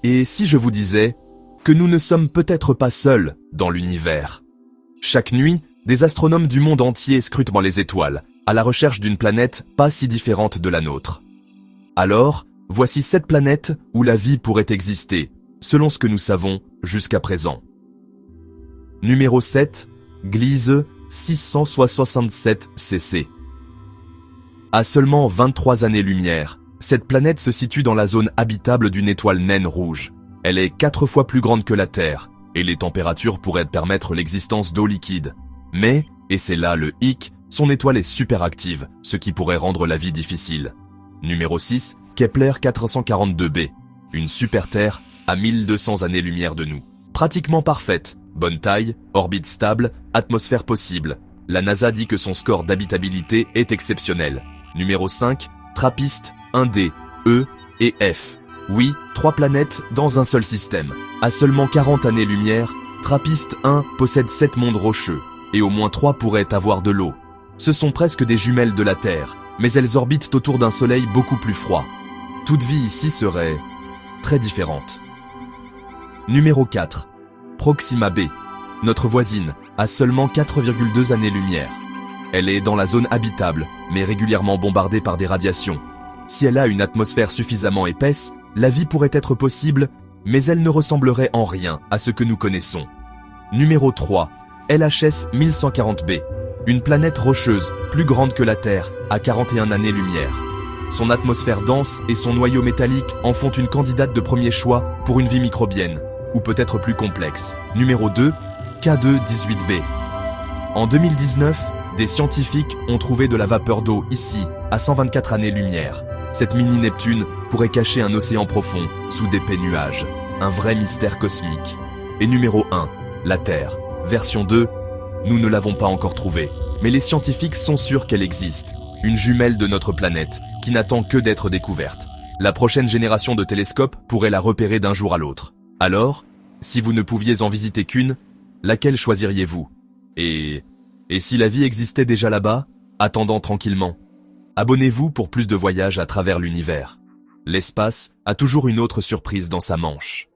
Et si je vous disais que nous ne sommes peut-être pas seuls dans l'univers? Chaque nuit, des astronomes du monde entier scrutent dans les étoiles, à la recherche d'une planète pas si différente de la nôtre. Alors, voici 7 planètes où la vie pourrait exister, selon ce que nous savons jusqu'à présent. Numéro 7, Gliese 667 cc. À seulement 23 années-lumière, cette planète se situe dans la zone habitable d'une étoile naine rouge. Elle est 4 fois plus grande que la Terre, et les températures pourraient permettre l'existence d'eau liquide. Mais, et c'est là le hic, son étoile est super active, ce qui pourrait rendre la vie difficile. Numéro 6, Kepler 442b. Une super Terre à 1200 années-lumière de nous. Pratiquement parfaite, bonne taille, orbite stable, atmosphère possible. La NASA dit que son score d'habitabilité est exceptionnel. Numéro 5, Trappiste 1D, E et F. Oui, 3 planètes dans un seul système. À seulement 40 années-lumière, Trappiste 1 possède 7 mondes rocheux, et au moins 3 pourraient avoir de l'eau. Ce sont presque des jumelles de la Terre, mais elles orbitent autour d'un soleil beaucoup plus froid. Toute vie ici serait très différente. Numéro 4. Proxima b. Notre voisine a seulement 4,2 années-lumière. Elle est dans la zone habitable, mais régulièrement bombardée par des radiations. Si elle a une atmosphère suffisamment épaisse, la vie pourrait être possible, mais elle ne ressemblerait en rien à ce que nous connaissons. Numéro 3. LHS 1140b. Une planète rocheuse, plus grande que la Terre, à 41 années-lumière. Son atmosphère dense et son noyau métallique en font une candidate de premier choix pour une vie microbienne, ou peut-être plus complexe. Numéro 2. K2-18b. En 2019, des scientifiques ont trouvé de la vapeur d'eau ici, à 124 années-lumière. Cette mini-Neptune pourrait cacher un océan profond, sous d'épais nuages. Un vrai mystère cosmique. Et numéro 1, la Terre. Version 2, nous ne l'avons pas encore trouvée. Mais les scientifiques sont sûrs qu'elle existe. Une jumelle de notre planète, qui n'attend que d'être découverte. La prochaine génération de télescopes pourrait la repérer d'un jour à l'autre. Alors, si vous ne pouviez en visiter qu'une, laquelle choisiriez-vous? Et si la vie existait déjà là-bas, attendant tranquillement? Abonnez-vous pour plus de voyages à travers l'univers. L'espace a toujours une autre surprise dans sa manche.